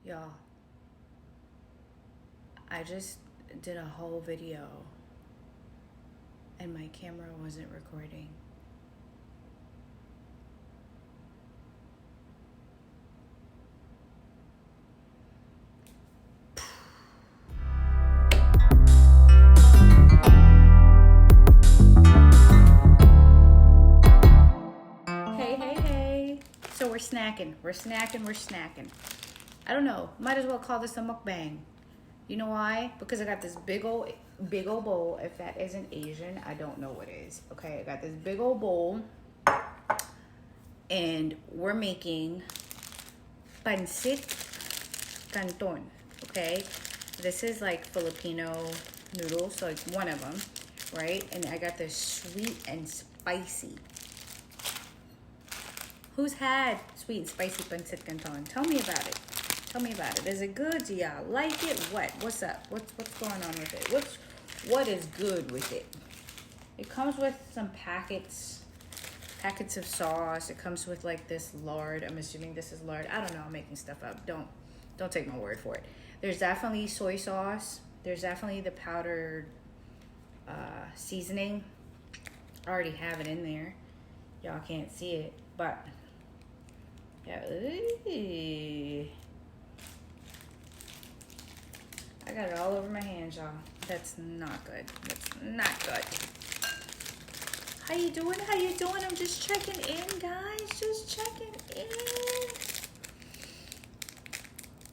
Y'all, I just did a whole video and my camera wasn't recording. Hey. So we're snacking. I don't know. Might as well call this a mukbang. You know why? Because I got this big old bowl. If that isn't Asian, I don't know what is. Okay, I got this big old bowl. And we're making pancit canton. Okay? This is like Filipino noodles, so it's one of them, right? And I got this sweet and spicy. Who's had sweet and spicy pancit canton? Tell me about it. Is it good? Do y'all like it? What's up? What's going on with it? What is good with it? It comes with some packets of sauce. It comes with like this lard. I'm assuming this is lard. I don't know. I'm making stuff up. Don't take my word for it. There's definitely soy sauce. There's definitely the powdered seasoning. I already have it in there. Y'all can't see it, but yeah. I got it all over my hands, y'all. That's not good. How you doing? I'm just checking in, guys.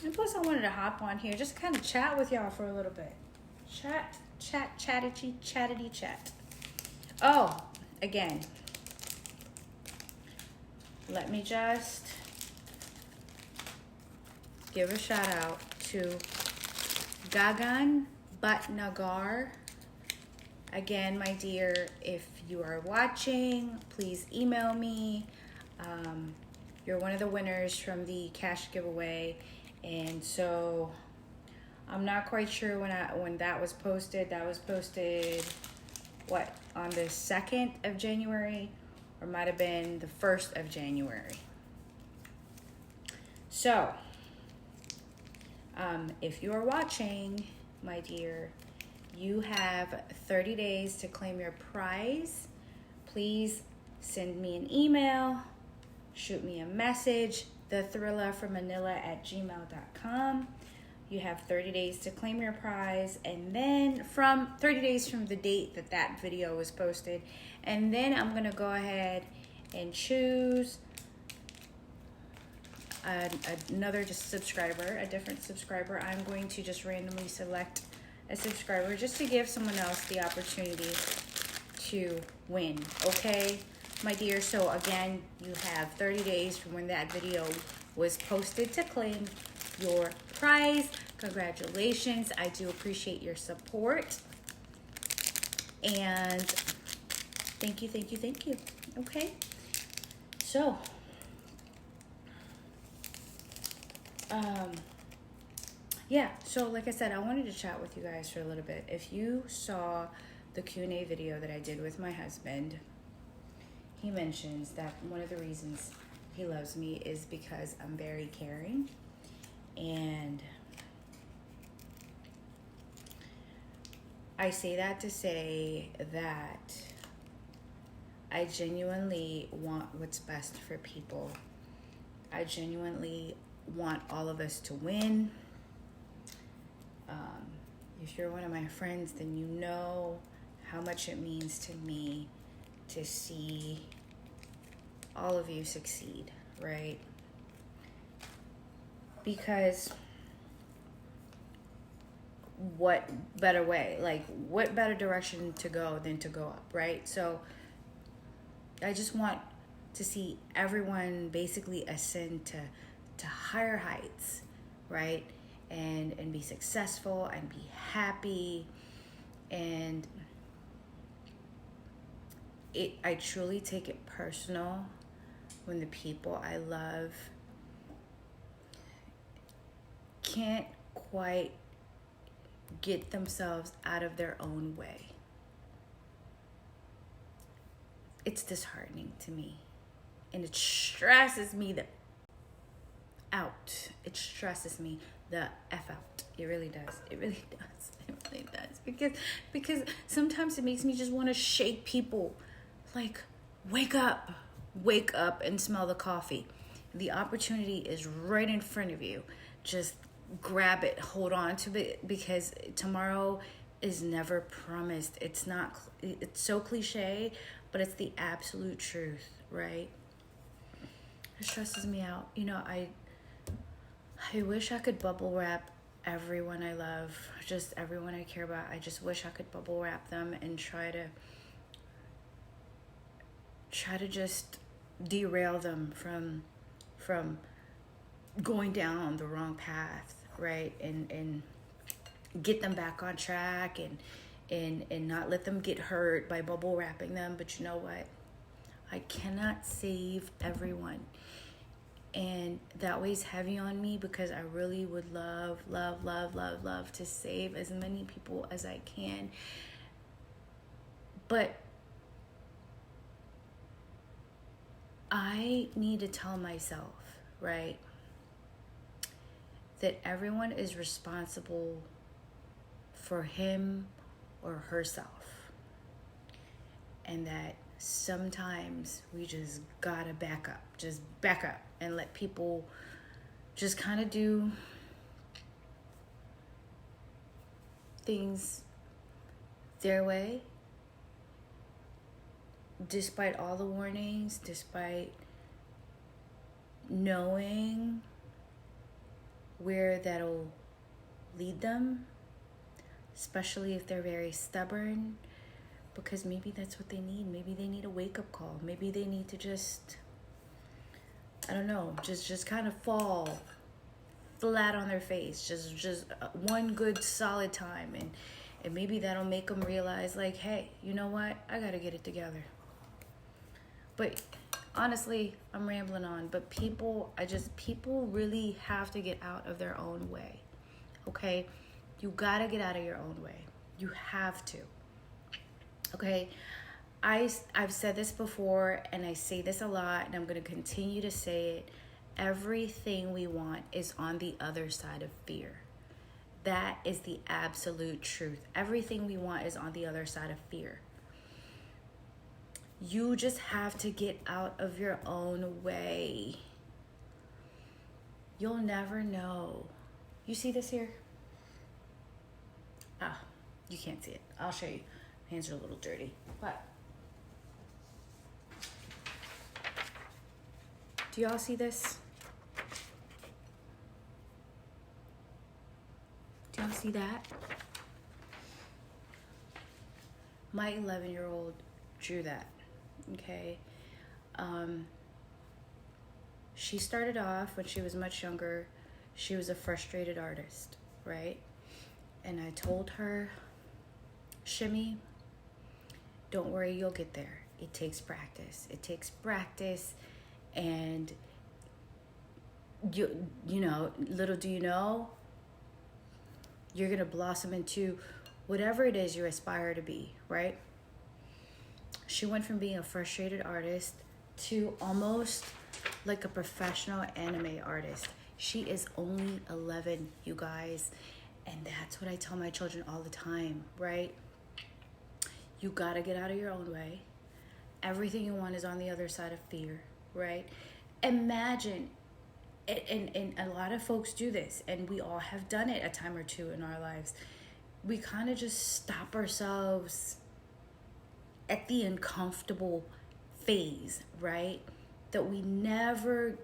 And plus, I wanted to hop on here, just kind of chat with y'all for a little bit. Chatty chat. Oh, again. Let me just give a shout out to Gagan Bhatnagar. Again, my dear, if you are watching, please email me. You're one of the winners from the cash giveaway. And so I'm not quite sure when that was posted. That was posted, on the 2nd of January? Or might have been the 1st of January. So, if you are watching, my dear, you have 30 days to claim your prize. Please send me an email, shoot me a message, Thrilla From Manila at gmail.com. You have 30 days to claim your prize, and then from 30 days from the date that video was posted, and then I'm gonna go ahead and choose another subscriber, a different subscriber. I'm going to just randomly select a subscriber just to give someone else the opportunity to win, okay, my dear? So again, you have 30 days from when that video was posted to claim your prize. Congratulations. I do appreciate your support. And thank you. Okay. So, yeah, so like I said, I wanted to chat with you guys for a little bit. If you saw the Q&A video that I did with my husband, he mentions that one of the reasons he loves me is because I'm very caring. And I say that to say that I genuinely want what's best for people. I genuinely want all of us to win. If you're one of my friends, then you know how much it means to me to see all of you succeed, right? Because what better way? Like, what better direction to go than to go up, right? So I just want to see everyone basically ascend to higher heights, right? And be successful and be happy. And I truly take it personal when the people I love can't quite get themselves out of their own way. It's disheartening to me. And it stresses me out. It stresses me the F out. It really does. It really does. It really does. Because sometimes it makes me just want to shake people. Like, wake up. Wake up and smell the coffee. The opportunity is right in front of you. Just grab it, hold on to it, because tomorrow is never promised. It's so cliche, but it's the absolute truth, right? It stresses me out. You know, I wish I could bubble wrap everyone I love, just everyone I care about. I just wish I could bubble wrap them and try to just derail them from going down the wrong path, right? And get them back on track and not let them get hurt by bubble wrapping them. But you know what? I cannot save everyone. And that weighs heavy on me because I really would love to save as many people as I can. But I need to tell myself, right, that everyone is responsible for him or herself. And that sometimes we just gotta back up and let people just kind of do things their way, despite all the warnings, despite knowing where that'll lead them, especially if they're very stubborn, because maybe that's what they need. Maybe they need a wake-up call. Maybe they need to just, I don't know, just kind of fall flat on their face, just one good solid time, and maybe that'll make them realize, like, hey, you know what, I gotta get it together. But honestly, I'm rambling on, but people really have to get out of their own way. Okay, you gotta get out of your own way. You have to. Okay, I've said this before, and I say this a lot, and I'm going to continue to say it. Everything we want is on the other side of fear. That is the absolute truth. Everything we want is on the other side of fear. You just have to get out of your own way. You'll never know. You see this here? You can't see it. I'll show you. Hands are a little dirty, but do y'all see this? Do y'all see that? My 11-year-old drew that, okay? She started off when she was much younger. She was a frustrated artist, right? And I told her, Shimmy, don't worry, you'll get there. It takes practice. And you know, little do you know, you're gonna blossom into whatever it is you aspire to be, right? She went from being a frustrated artist to almost like a professional anime artist. She is only 11, you guys, and that's what I tell my children all the time, right? You gotta get out of your own way. Everything you want is on the other side of fear, right? Imagine, and a lot of folks do this, and we all have done it a time or two in our lives. We kind of just stop ourselves at the uncomfortable phase, right? That we never,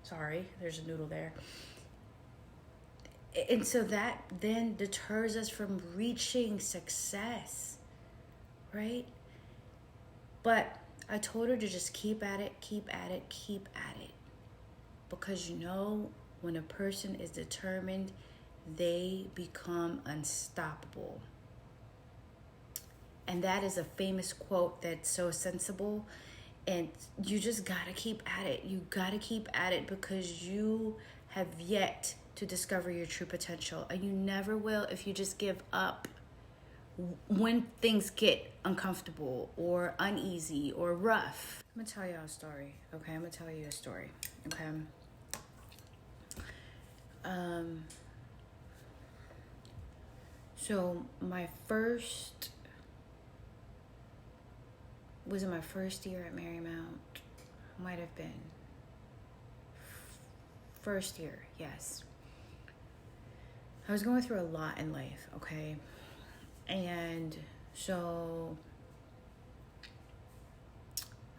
sorry, there's a noodle there. And so that then deters us from reaching success, right? But I told her to just keep at it. Because you know, when a person is determined, they become unstoppable. And that is a famous quote that's so sensible. And you just gotta keep at it. You gotta keep at it because you have yet to discover your true potential. And you never will if you just give up when things get uncomfortable or uneasy or rough. I'm gonna tell you a story, okay? So was it my first year at Marymount? Might have been. First year, yes. I was going through a lot in life, okay? And so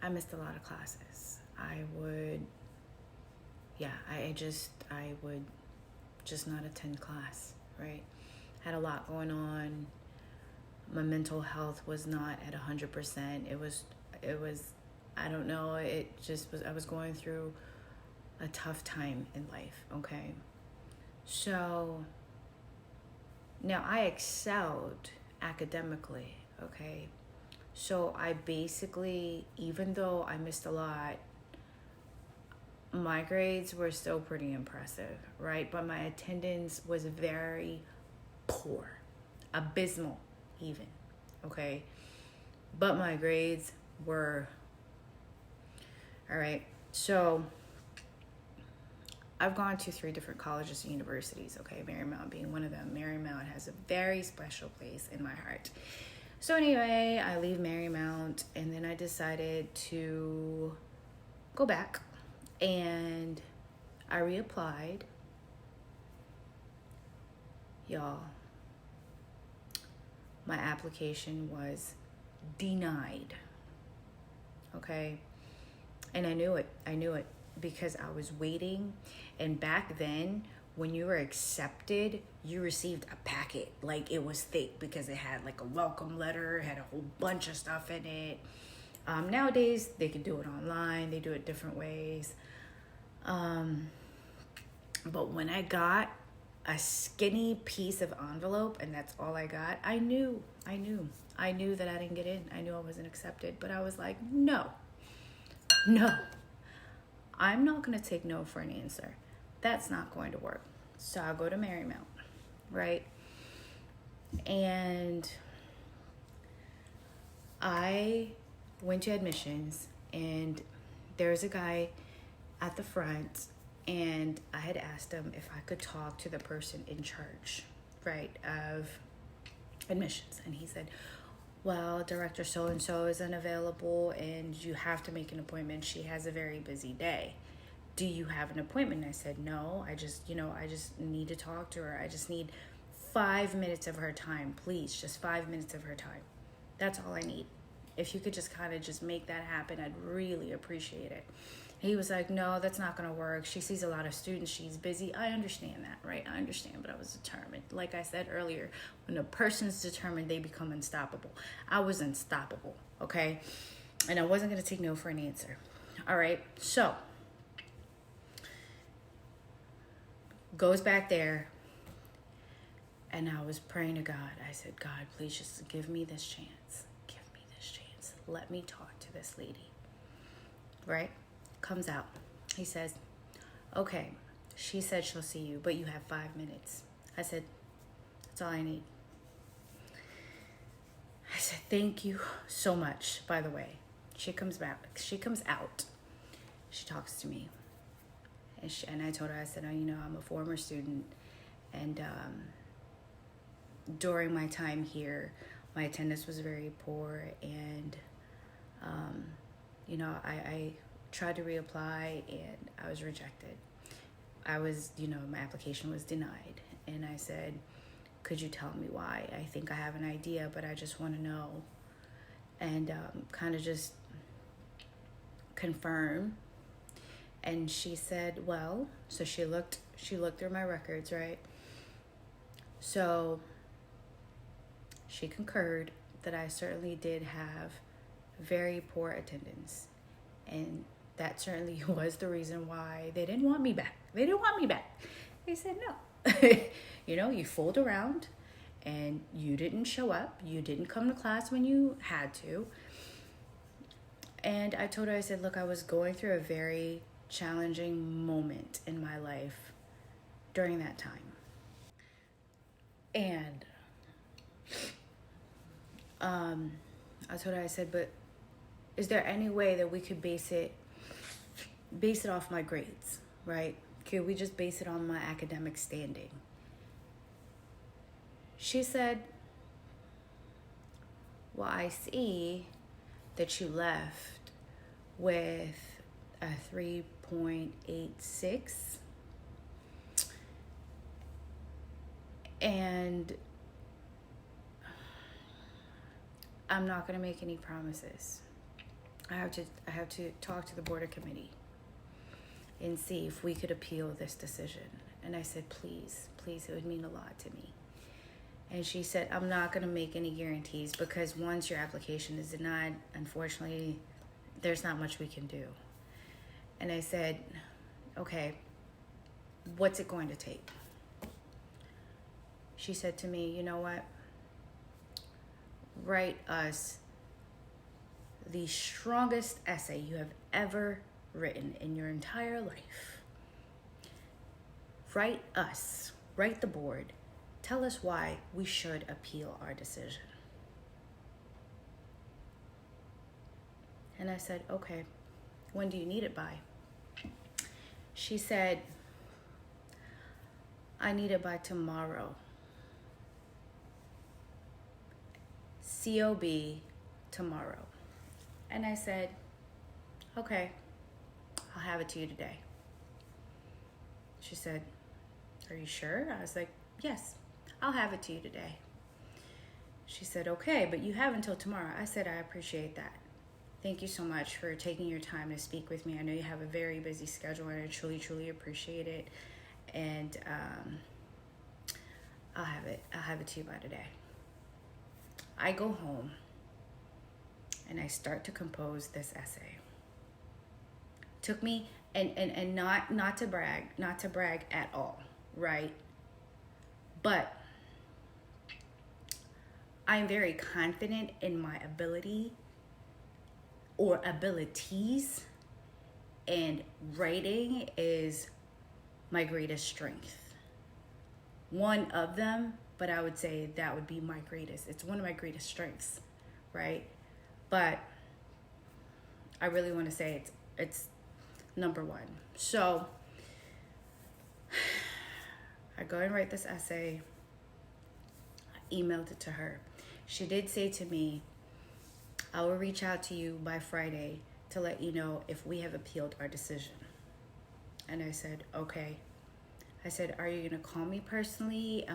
I missed a lot of classes. I would just not attend class, right? Had a lot going on. My mental health was not at 100%. It was, I don't know, I was going through a tough time in life, okay? So now I excelled academically, okay? So I basically, even though I missed a lot, my grades were still pretty impressive, right? But my attendance was very poor, abysmal even, okay? But my grades were, all right? So I've gone to 3 different colleges and universities, okay? Marymount being one of them. Marymount has a very special place in my heart. So anyway, I leave Marymount, and then I decided to go back, and I reapplied. Y'all, my application was denied, okay? And I knew it because I was waiting. And back then, when you were accepted, you received a packet. Like, it was thick because it had like a welcome letter, had a whole bunch of stuff in it. Nowadays, they can do it online. They do it different ways. But when I got a skinny piece of envelope and that's all I got, I knew that I didn't get in. I knew I wasn't accepted. But I was like, no, I'm not going to take no for an answer. That's not going to work. So I'll go to Marymount, right? And I went to admissions, and there's a guy at the front, and I had asked him if I could talk to the person in charge, right, of admissions. And he said, well, Director so-and-so is unavailable and you have to make an appointment. She has a very busy day. Do you have an appointment? And I said, no, I just need to talk to her. I just need 5 minutes of her time, please. Just 5 minutes of her time. That's all I need. If you could just kind of just make that happen, I'd really appreciate it. He was like, no, that's not going to work. She sees a lot of students. She's busy. I understand that, right? I understand, but I was determined. Like I said earlier, when a person's determined, they become unstoppable. I was unstoppable, okay? And I wasn't going to take no for an answer. All right, so goes back there, and I was praying to God. I said, God, please just give me this chance. Give me this chance. Let me talk to this lady, right? Comes out. He says, okay, she said she'll see you, but you have 5 minutes. I said, that's all I need. I said, thank you so much. By the way, she comes out. She talks to me. And I told her, I said, oh, I'm a former student. And during my time here, my attendance was very poor. And, I tried to reapply and I was rejected. My application was denied. And I said, could you tell me why? I think I have an idea, but I just want to know. And kind of just confirm. And she said, well, so she looked through my records, right? So she concurred that I certainly did have very poor attendance. And that certainly was the reason why they didn't want me back. They said, no. You fooled around and you didn't show up. You didn't come to class when you had to. And I told her, I said, look, I was going through a very challenging moment in my life during that time. And I told her, I said, but is there any way that we could base it off my grades, right? could we just base it on my academic standing? She said, well, I see that you left with a 3.86, and I'm not going to make any promises. I have to talk to the board of committee and see if we could appeal this decision. And I said, please, it would mean a lot to me. And she said, I'm not going to make any guarantees, because once your application is denied, unfortunately, there's not much we can do. And I said, okay, what's it going to take? She said to me, you know what? Write us the strongest essay you have ever written in your entire life. Write the board. Tell us why we should appeal our decision. And I said, okay, when do you need it by? She said, I need it by tomorrow. COB tomorrow. And I said, okay, I'll have it to you today. She said, are you sure? I was like, yes, I'll have it to you today. She said, okay, but you have until tomorrow. I said, I appreciate that. Thank you so much for taking your time to speak with me. I know you have a very busy schedule, and I truly, truly appreciate it. And I'll have it to you by today. I go home and I start to compose this essay. Took me, and not to brag at all, right? But I'm very confident in my ability or abilities, and writing is my greatest strength. One of them, but I would say that would be my greatest. It's one of my greatest strengths, right? But I really want to say it's number one. So I go and write this essay. I emailed it to her. She did say to me, I will reach out to you by Friday to let you know if we have appealed our decision. And I said, okay. I said, are you going to call me personally?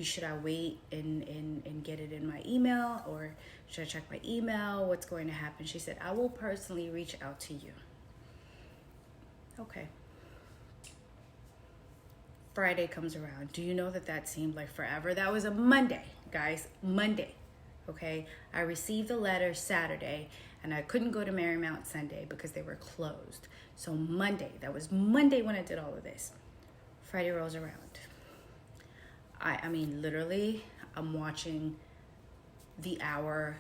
Should I wait and get it in my email, or should I check my email? What's going to happen? She said, I will personally reach out to you. Okay. Friday comes around. Do you know that seemed like forever? That was a Monday, guys. Monday. Okay. I received the letter Saturday, and I couldn't go to Marymount Sunday because they were closed. So Monday, that was Monday when I did all of this. Friday rolls around. I mean, literally, I'm watching the hour,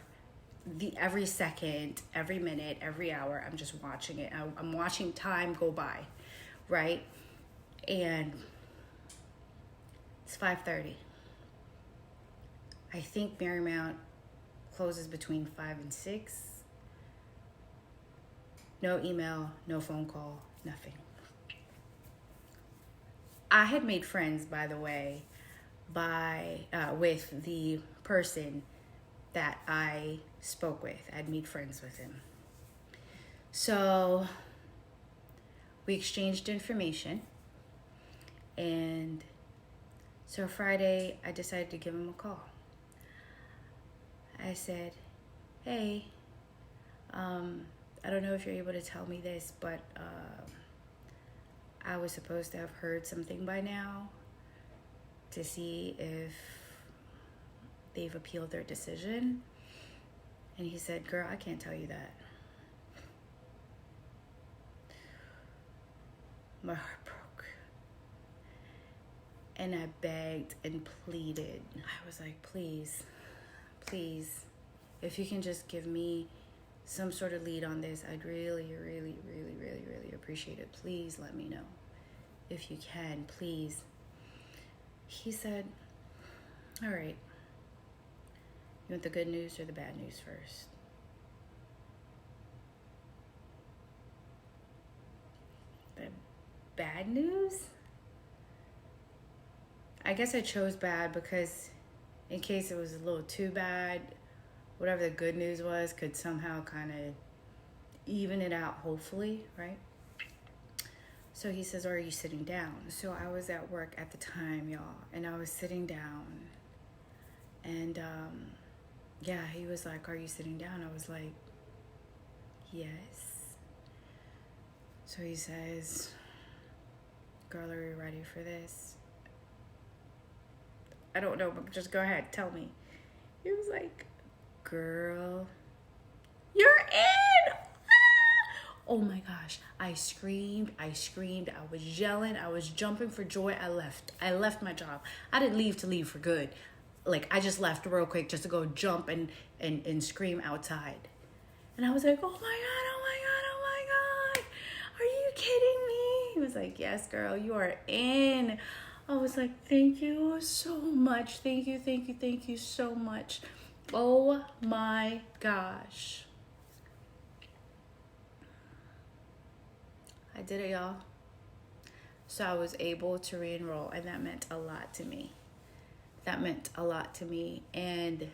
every second, every minute, every hour. I'm just watching it. I'm watching time go by, right? And it's 5:30. I think Marymount closes between 5 and 6. No email, no phone call, nothing. I had made friends, by the way, with the person that I spoke with. I'd made friends with him. So we exchanged information, and so Friday I decided to give him a call. I said, hey, I don't know if you're able to tell me this, but I was supposed to have heard something by now to see if they've appealed their decision. And he said, girl, I can't tell you that. My heart broke. And I begged and pleaded. I was like, please, if you can just give me some sort of lead on this, I'd really, really, really, really, really appreciate it. Please let me know if you can, please. He said, all right, you want the good news or the bad news first? bad news. I guess I chose bad because in case it was a little too bad, whatever the good news was could somehow kind of even it out, hopefully, right? So he says, are you sitting down? So I was at work at the time, y'all, and I was sitting down. And yeah, he was like, are you sitting down? I was like, yes. So he says, girl, are you ready for this? I don't know, but just go ahead, tell me. He was like, girl, you're in! Ah! Oh my gosh, I screamed, I was yelling, I was jumping for joy. I left my job. I didn't leave to leave for good. Like, I just left real quick just to go jump and scream outside. And I was like, oh my God, are you kidding me? He was like, yes, girl, you are in. I was like, thank you so much. Thank you so much. Oh my gosh. I did it, y'all. So I was able to re-enroll, and that meant a lot to me. And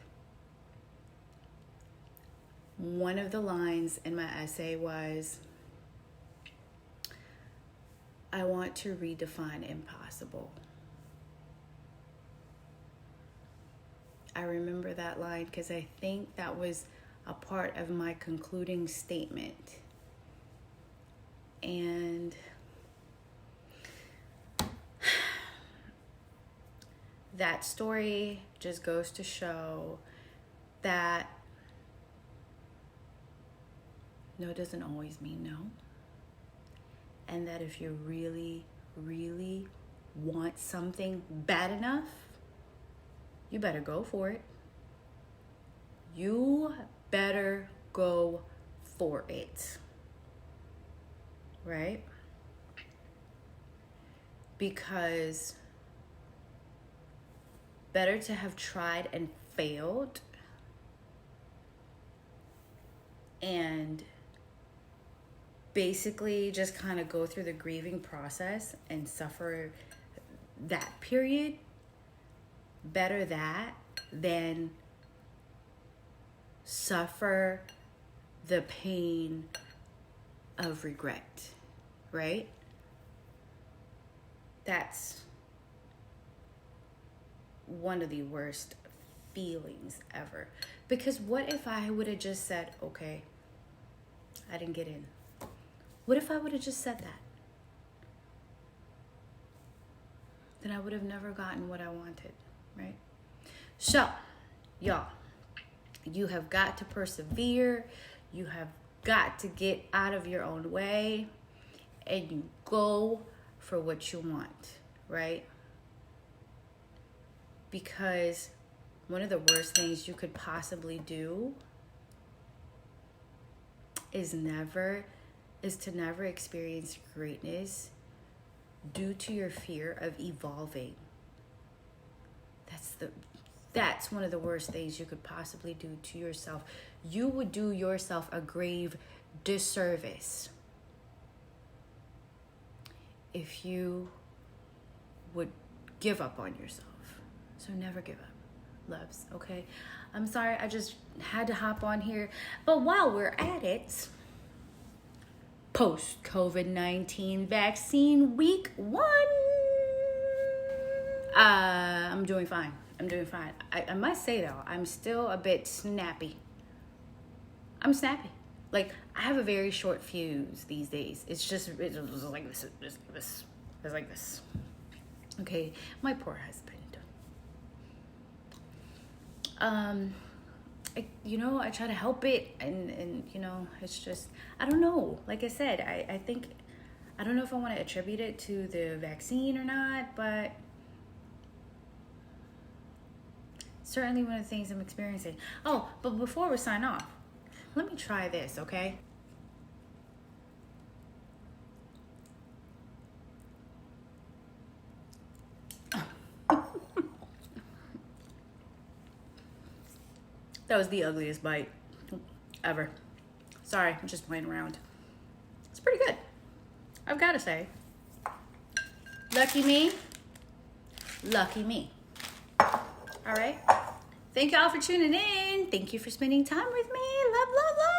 one of the lines in my essay was, I want to redefine impossible. I remember that line because I think that was a part of my concluding statement. And that story just goes to show that no doesn't always mean no. And that if you really, really want something bad enough, you better go for it. You better go for it. Right? Because better to have tried and failed and basically just kind of go through the grieving process and suffer that period. Better that than suffer the pain of regret, right? That's one of the worst feelings ever. Because what if I would have just said, okay, I didn't get in? What if I would have just said that? Then I would have never gotten what I wanted, right? So, y'all, you have got to persevere. You have got to get out of your own way and you go for what you want, right? Because one of the worst things you could possibly do is to never experience greatness due to your fear of evolving. That's one of the worst things you could possibly do to yourself. You would do yourself a grave disservice if you would give up on yourself. So never give up, loves, okay? I'm sorry, I just had to hop on here. But while we're at it, post-COVID-19 vaccine week 1. I'm doing fine. I must say though, I'm still a bit snappy. I'm snappy. Like, I have a very short fuse these days. It's like this. It's like this. Okay, my poor husband. I try to help it, and it's just, I don't know. Like I said, I think, I don't know if I want to attribute it to the vaccine or not, but certainly one of the things I'm experiencing. Oh, but before we sign off, let me try this, okay? That was the ugliest bite ever. Sorry, I'm just playing around. It's pretty good, I've got to say. Lucky me. Lucky me. All right. Thank y'all for tuning in. Thank you for spending time with me. Love, love, love.